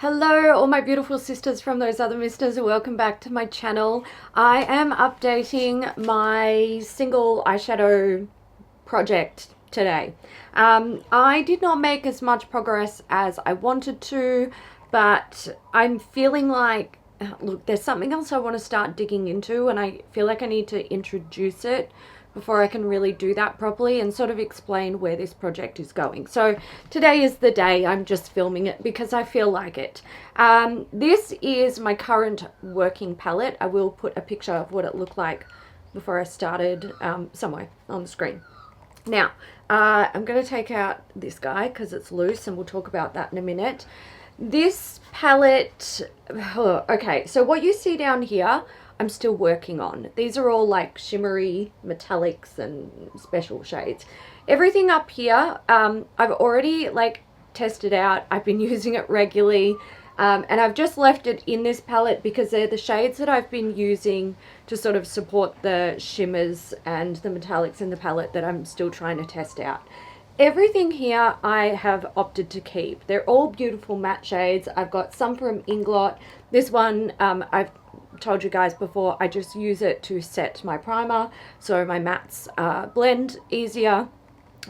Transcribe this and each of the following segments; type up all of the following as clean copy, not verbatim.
Hello all my beautiful sisters from those other misters, welcome back to my channel. I am updating my single eyeshadow project today. I did not make as much progress as I wanted to, but I'm feeling like, look, there's something else I want to start digging into, and I feel like I need to introduce it before I can really do that properly and sort of explain where this project is going. So today is the day. I'm just filming it because I feel like it. This is my current working palette. I will put a picture of what it looked like before I started somewhere on the screen. Now, I'm going to take out this guy because it's loose, and we'll talk about that in a minute. This palette, okay, so what you see down here, I'm still working on. These are all like shimmery metallics and special shades. Everything up here, I've already like tested out. I've been using it regularly. And I've just left it in this palette because they're the shades that I've been using to sort of support the shimmers and the metallics in the palette that I'm still trying to test out. Everything here I have opted to keep. They're all beautiful matte shades. I've got some from Inglot. This one, I've told you guys before, I just use it to set my primer so my mattes blend easier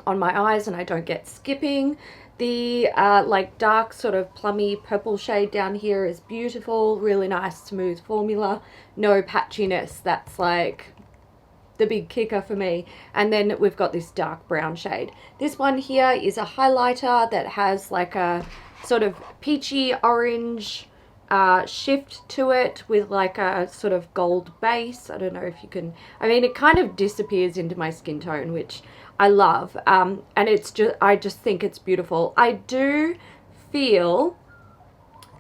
on my eyes and I don't get skipping. The like dark sort of plummy purple shade down here is beautiful, really nice smooth formula, no patchiness. That's like the big kicker for me. And then we've got this dark brown shade. This one here is a highlighter that has like a sort of peachy orange shift to it with like a sort of gold base. I don't know if you can, I mean, it kind of disappears into my skin tone, which I love, and it's just, I just think it's beautiful. I do feel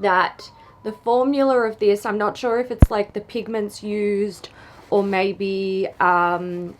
that the formula of this, I'm not sure if it's like the pigments used or maybe like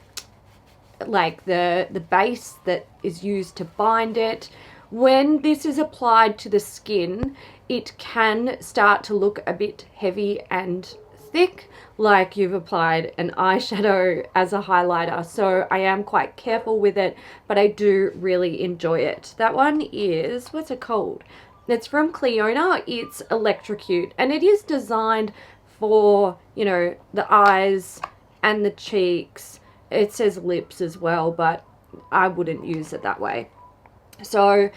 the base that is used to bind it. When this is applied to the skin, it can start to look a bit heavy and thick, like you've applied an eyeshadow as a highlighter. So I am quite careful with it, but I do really enjoy it. That one is, what's it called? It's from Cleona. It's Electrocute, and it is designed for, you know, the eyes and the cheeks. It says lips as well, but I wouldn't use it that way. So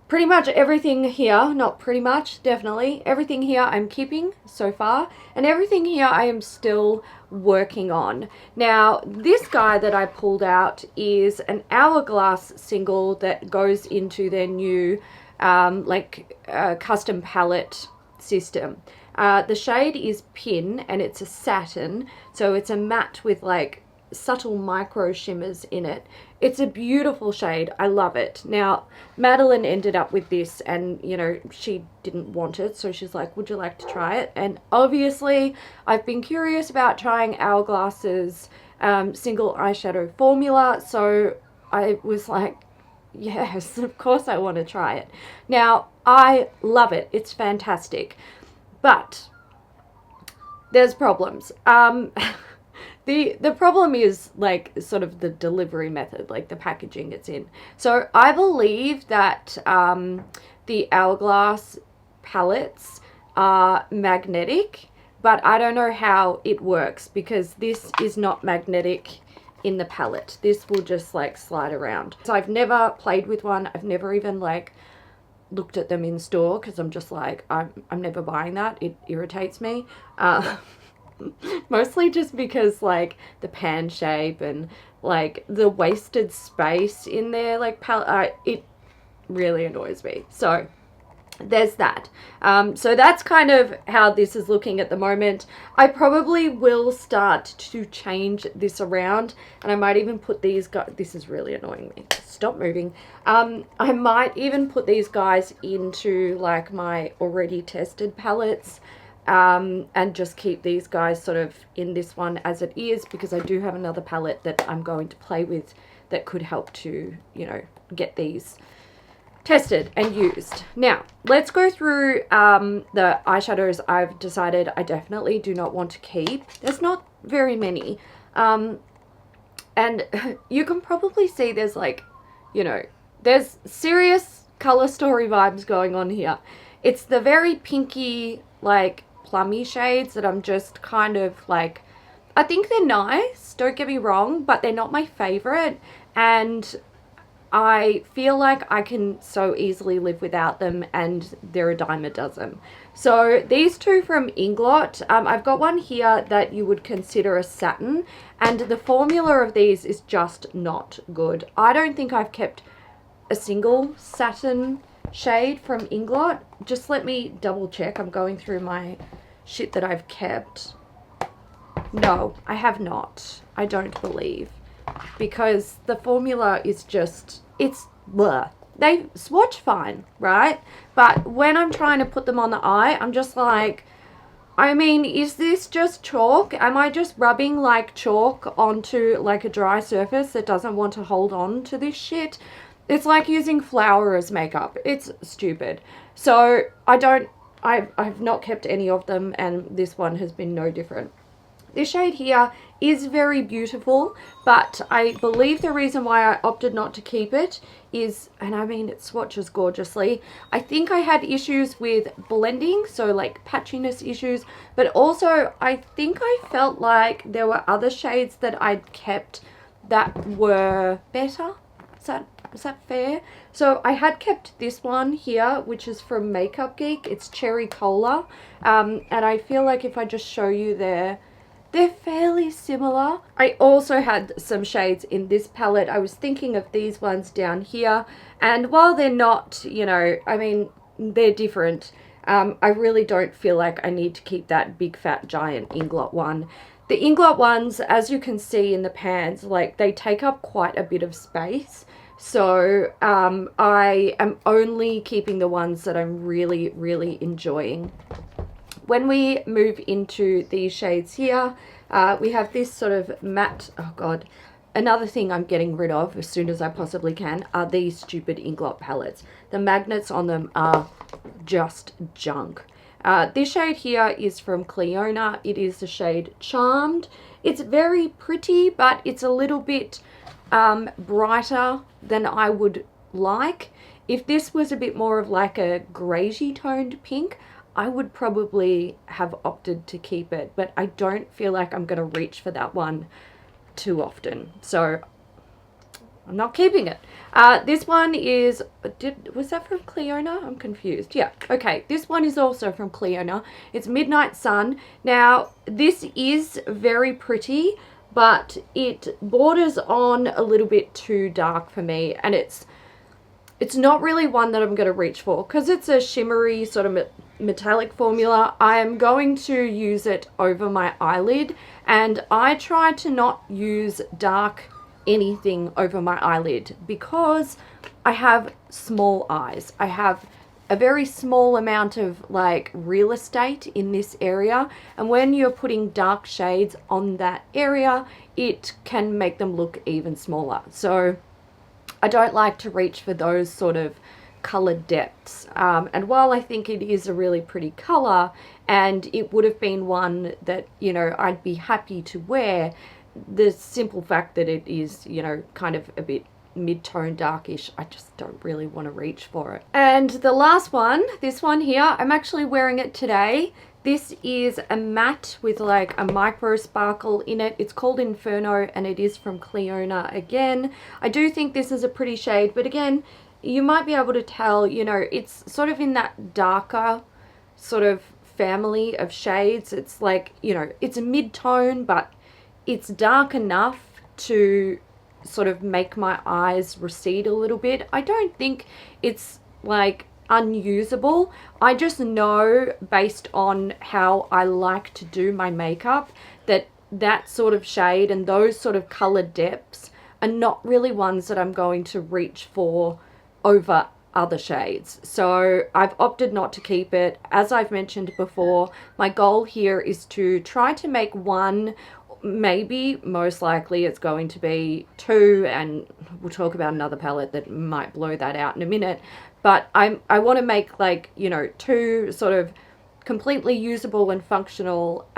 pretty much everything here, not pretty much, definitely everything here I'm keeping so far, and everything here I am still working on. Now this guy that I pulled out is an Hourglass single that goes into their new custom palette system. The shade is Pin, and it's a satin, so it's a matte with like subtle micro shimmers in it. It's a beautiful shade. I love it. Now Madeline ended up with this, and you know, she didn't want it, so she's like, would you like to try it? And obviously I've been curious about trying Hourglass's single eyeshadow formula, so I was like, yes, of course I want to try it. Now I love it. It's fantastic, but there's problems. The problem is like sort of the delivery method, like the packaging it's in. So I believe that the Hourglass palettes are magnetic, but I don't know how it works because this is not magnetic in the palette. This will just like slide around. So I've never played with one. I've never even like looked at them in store because I'm just like, I'm never buying that. It irritates me. Mostly just because like the pan shape and like the wasted space in there, like palette, it really annoys me. So there's that. So that's kind of how this is looking at the moment. I probably will start to change this around, and I might even put these guys, this is really annoying me, stop moving. I might even put these guys into like my already tested palettes, and just keep these guys sort of in this one as it is, because I do have another palette that I'm going to play with that could help to, you know, get these tested and used. Now let's go through the eyeshadows I've decided I definitely do not want to keep. There's not very many, and you can probably see there's like, you know, there's serious color story vibes going on here. It's the very pinky, like, plummy shades that I'm just kind of like, I think they're nice, don't get me wrong, but they're not my favorite. And I feel like I can so easily live without them, and they're a dime a dozen. So these two from Inglot, I've got one here that you would consider a satin, and the formula of these is just not good. I don't think I've kept a single satin shade from Inglot. Just let me double check. I'm going through my shit that I've kept. No, I have not. I don't believe. Because the formula is just, it's bleh. They swatch fine, right? But when I'm trying to put them on the eye, I'm just like, I mean, is this just chalk? Am I just rubbing like chalk onto like a dry surface that doesn't want to hold on to this shit? It's like using flour as makeup. It's stupid. So I've not kept any of them, and this one has been no different. This shade here is very beautiful, but I believe the reason why I opted not to keep it is, and I mean, it swatches gorgeously. I think I had issues with blending, so like patchiness issues, but also I think I felt like there were other shades that I'd kept that were better. Is that fair? So I had kept this one here, which is from Makeup Geek. It's Cherry Cola, and I feel like if I just show you there, they're fairly similar. I also had some shades in this palette. I was thinking of these ones down here, and while they're not, you know, I mean, they're different, I really don't feel like I need to keep that big fat giant Inglot one. The Inglot ones, as you can see in the pans, like they take up quite a bit of space. So I am only keeping the ones that I'm really, really enjoying. When we move into these shades here, we have this sort of matte, oh God, another thing I'm getting rid of as soon as I possibly can are these stupid Inglot palettes. The magnets on them are just junk. This shade here is from Cleona. It is the shade Charmed. It's very pretty, but it's a little bit brighter than I would like. If this was a bit more of like a greysy toned pink, I would probably have opted to keep it, but I don't feel like I'm going to reach for that one too often. So I'm not keeping it. This one is, was that from Cleona? I'm confused. Yeah, okay. This one is also from Cleona. It's Midnight Sun. Now, this is very pretty, but it borders on a little bit too dark for me, and it's not really one that I'm going to reach for because it's a shimmery sort of metallic formula. I am going to use it over my eyelid, and I try to not use dark anything over my eyelid because I have small eyes. I have a very small amount of like real estate in this area, and when you're putting dark shades on that area, it can make them look even smaller. So I don't like to reach for those sort of colored depths, and while I think it is a really pretty color and it would have been one that, you know, I'd be happy to wear, the simple fact that it is, you know, kind of a bit mid-tone darkish, I just don't really want to reach for it. And the last one, this one here, I'm actually wearing it today. This is a matte with like a micro sparkle in it. It's called Inferno, and it is from Cleona again. I do think this is a pretty shade, but again, you might be able to tell, you know, it's sort of in that darker sort of family of shades. It's like, you know, it's a mid-tone, but it's dark enough to sort of make my eyes recede a little bit. I don't think it's like unusable. I just know based on how I like to do my makeup that that sort of shade and those sort of color depths are not really ones that I'm going to reach for over other shades. So I've opted not to keep it. As I've mentioned before, my goal here is to try to make one, maybe most likely it's going to be two, and we'll talk about another palette that might blow that out in a minute, but I want to make like, you know, two sort of completely usable and functional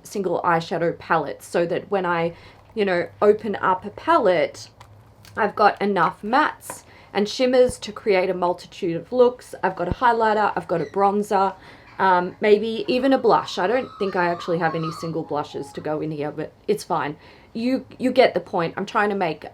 single eyeshadow palettes, so that when I, you know, open up a palette, I've got enough mattes and shimmers to create a multitude of looks. I've got a highlighter, I've got a bronzer, maybe even a blush. I don't think I actually have any single blushes to go in here, but it's fine. You get the point. I'm trying to make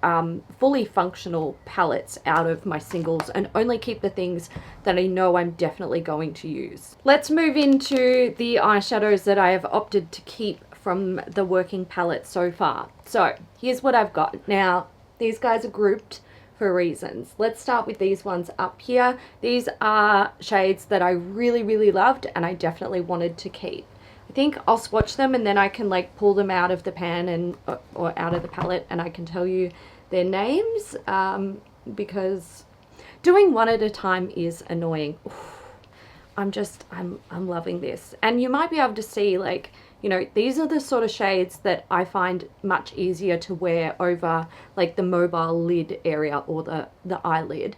fully functional palettes out of my singles and only keep the things that I know I'm definitely going to use. Let's move into the eyeshadows that I have opted to keep from the working palette so far. So here's what I've got. Now, these guys are grouped for reasons. Let's start with these ones up here. These are shades that I really, really loved and I definitely wanted to keep. I think I'll swatch them and then I can like pull them out of the pan and or out of the palette and I can tell you their names because doing one at a time is annoying. Oof, I'm loving this. And you might be able to see, like, you know, these are the sort of shades that I find much easier to wear over like the mobile lid area or the eyelid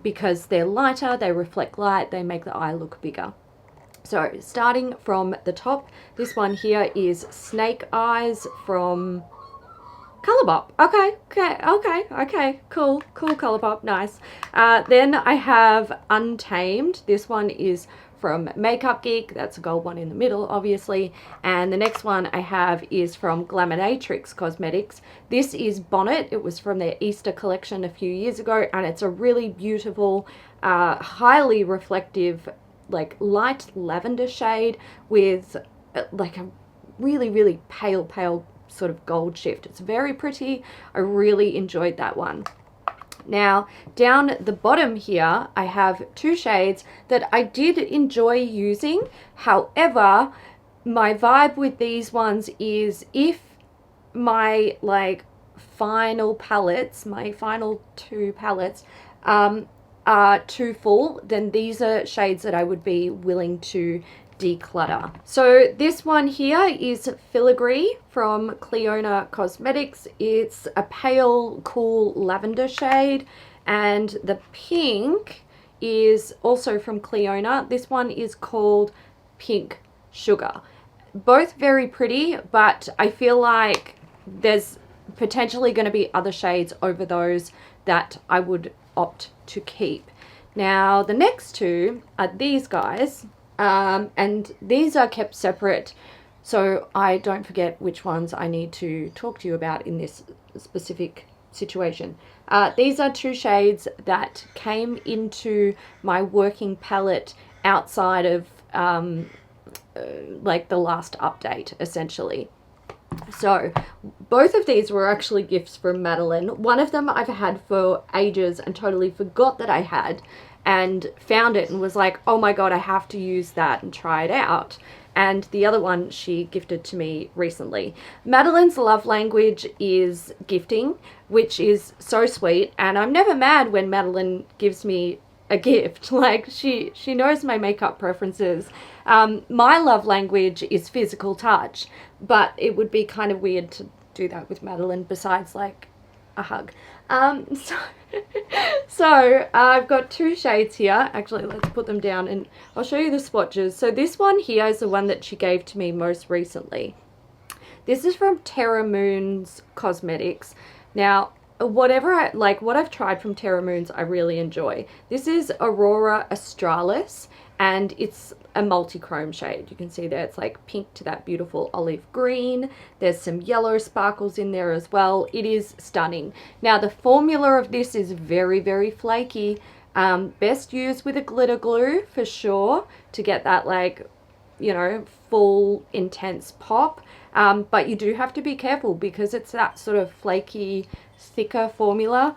because they're lighter, they reflect light, they make the eye look bigger. So starting from the top, this one here is Snake Eyes from Colourpop. Okay, cool Colourpop, nice. Then I have Untamed. This one is from Makeup Geek. That's a gold one in the middle, obviously. And the next one I have is from Glaminatrix Cosmetics. This is Bonnet. It was from their Easter collection a few years ago, and it's a really beautiful, highly reflective, like light lavender shade with like a really, really pale sort of gold shift. It's very pretty. I really enjoyed that one. Now, down the bottom here, I have two shades that I did enjoy using. However, my vibe with these ones is if my like final palettes, my final two palettes, are too full, then these are shades that I would be willing to declutter. So this one here is Filigree from Cleona Cosmetics. It's a pale, cool lavender shade, and the pink is also from Cleona. This one is called Pink Sugar. Both very pretty, but I feel like there's potentially going to be other shades over those that I would opt to keep. Now the next two are these guys, and these are kept separate so I don't forget which ones I need to talk to you about in this specific situation. These are two shades that came into my working palette outside of like the last update, essentially. So both of these were actually gifts from Madeline. One of them I've had for ages and totally forgot that I had, and found it and was like, oh my god, I have to use that and try it out. And the other one she gifted to me recently. Madeline's love language is gifting, which is so sweet, and I'm never mad when Madeline gives me a gift. Like, she knows my makeup preferences. My love language is physical touch, but it would be kind of weird to do that with Madeline besides like a hug. So I've got two shades here. Actually, let's put them down and I'll show you the swatches. So this one here is the one that she gave to me most recently. This is from Terra Moon's Cosmetics. Now, what I've tried from Terra Moon's, I really enjoy. This is Aurora Australis, and it's a multi-chrome shade. You can see there it's like pink to that beautiful olive green. There's some yellow sparkles in there as well. It is stunning. Now, the formula of this is very, very flaky. Best used with a glitter glue for sure to get that, like, you know, full intense pop. But you do have to be careful because it's that sort of flaky, thicker formula.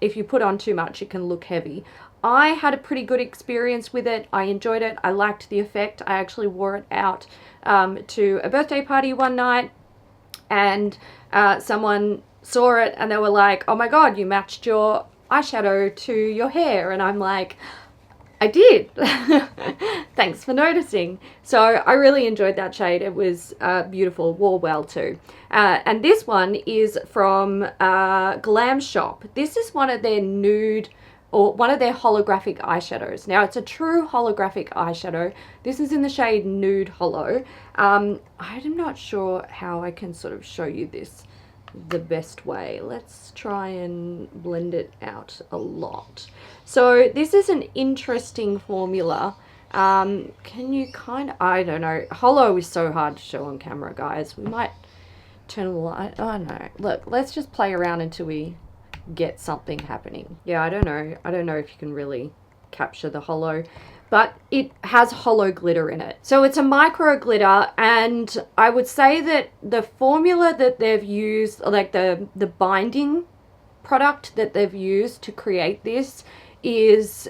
If you put on too much, it can look heavy. I had a pretty good experience with it. I enjoyed it. I liked the effect. I actually wore it out to a birthday party one night, and someone saw it and they were like, oh my god, you matched your eyeshadow to your hair. And I'm like, I did. Thanks for noticing. So I really enjoyed that shade. It was beautiful, wore well too. And this one is from Glam Shop. This is one of their nude, or one of their holographic eyeshadows. Now, it's a true holographic eyeshadow. This is in the shade Nude Hollow. I'm not sure how I can sort of show you this the best way. Let's try and blend it out a lot. So this is an interesting formula. Can you kind of, I don't know. Hollow is so hard to show on camera, guys. We might turn the light. Oh no. Look, let's just play around until we get something happening. Yeah, I don't know. I don't know if you can really capture the hollow, but it has hollow glitter in it. So it's a micro glitter, and I would say that the formula that they've used, like the binding product that they've used to create this is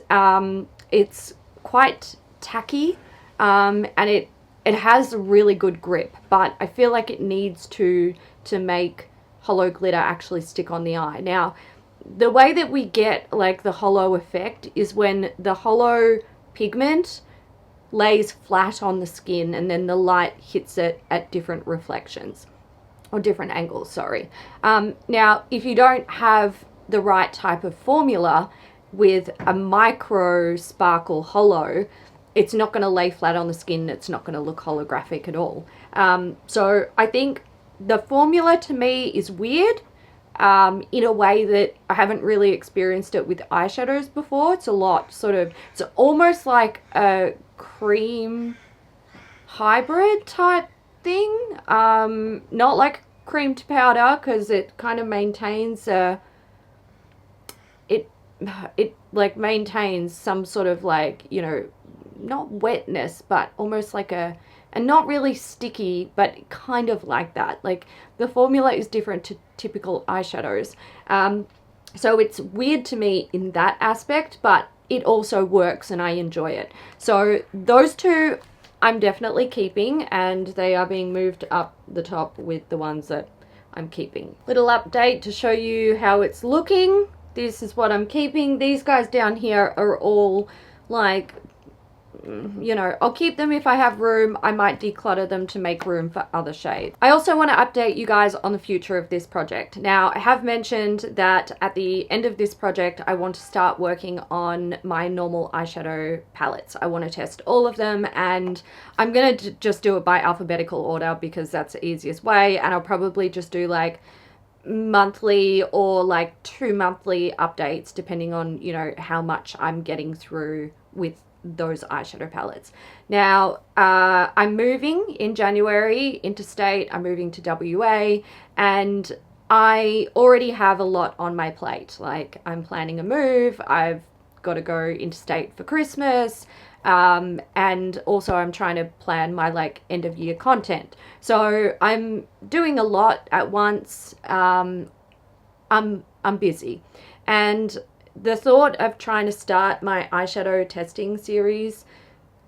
it's quite tacky, and it has really good grip, but I feel like it needs to make hollow glitter actually stick on the eye. Now, the way that we get like the hollow effect is when the hollow pigment lays flat on the skin and then the light hits it at different reflections or different angles, sorry. Now, if you don't have the right type of formula with a micro sparkle hollow, it's not going to lay flat on the skin. It's not going to look holographic at all. So I think the formula to me is weird in a way that I haven't really experienced it with eyeshadows before. It's a lot sort of, it's almost like a cream hybrid type thing. Not like cream to powder, because it kind of maintains it like maintains some sort of like, you know, not wetness, but almost like and not really sticky, but kind of like that. Like the formula is different to typical eyeshadows. So it's weird to me in that aspect, but it also works and I enjoy it. So those two I'm definitely keeping, and they are being moved up the top with the ones that I'm keeping. Little update to show you how it's looking. This is what I'm keeping. These guys down here are all like, you know, I'll keep them if I have room. I might declutter them to make room for other shades. I also want to update you guys on the future of this project. Now, I have mentioned that at the end of this project, I want to start working on my normal eyeshadow palettes. I want to test all of them, and I'm going to just do it by alphabetical order because that's the easiest way, and I'll probably just do like monthly or like 2 monthly updates depending on, you know, how much I'm getting through with those eyeshadow palettes. Now, I'm moving in January interstate. I'm moving to WA, and I already have a lot on my plate. Like, I'm planning a move. I've got to go interstate for Christmas. And also I'm trying to plan my like end of year content. So I'm doing a lot at once. I'm busy, and the thought of trying to start my eyeshadow testing series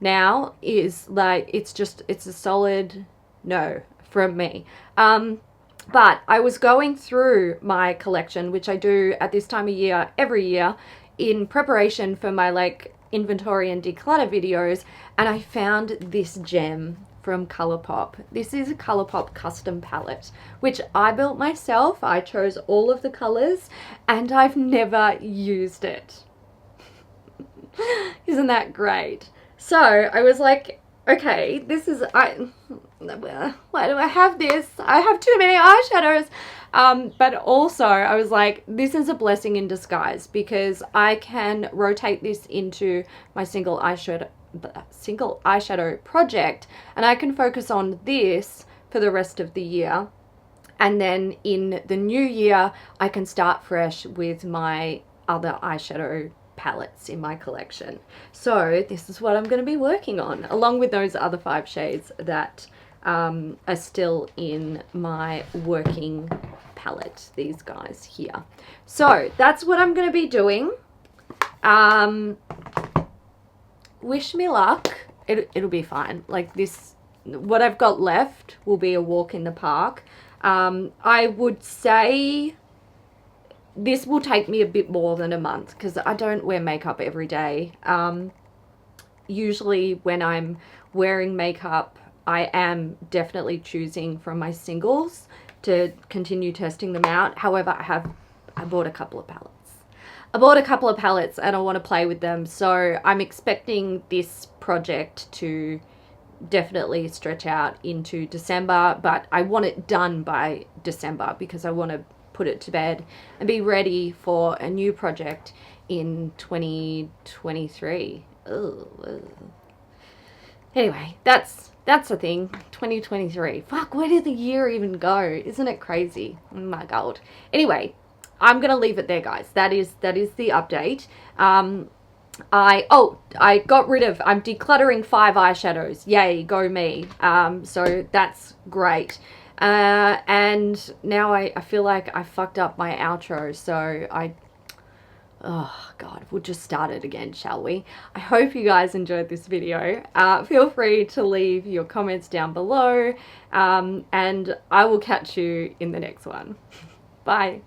now is like, it's a solid no from me. But I was going through my collection, which I do at this time of year every year in preparation for my like inventory and declutter videos, and I found this gem from Colourpop. This is a Colourpop custom palette, which I built myself. I chose all of the colors, and I've never used it. Isn't that great? So I was like, okay, why do I have this? I have too many eyeshadows. But also I was like, this is a blessing in disguise because I can rotate this into my single eyeshadow project, and I can focus on this for the rest of the year. And then in the new year, I can start fresh with my other eyeshadow palettes in my collection. So this is what I'm going to be working on, along with those other 5 shades that are still in my working palette, these guys here. So that's what I'm going to be doing. Wish me luck. It'll be fine. Like this, what I've got left will be a walk in the park. I would say this will take me a bit more than a month because I don't wear makeup every day. Usually when I'm wearing makeup, I am definitely choosing from my singles to continue testing them out. However, I bought a couple of palettes. And I want to play with them. So I'm expecting this project to definitely stretch out into December, but I want it done by December because I want to put it to bed and be ready for a new project in 2023. Ugh. Anyway, that's the thing. 2023. Fuck, where did the year even go? Isn't it crazy? Oh my god. Anyway, I'm gonna leave it there, guys. That is the update. I'm decluttering 5 eyeshadows. Yay, go me. So that's great. And now I feel like I fucked up my outro, so oh god, we'll just start it again, shall we? I hope you guys enjoyed this video. Feel free to leave your comments down below, and I will catch you in the next one. Bye.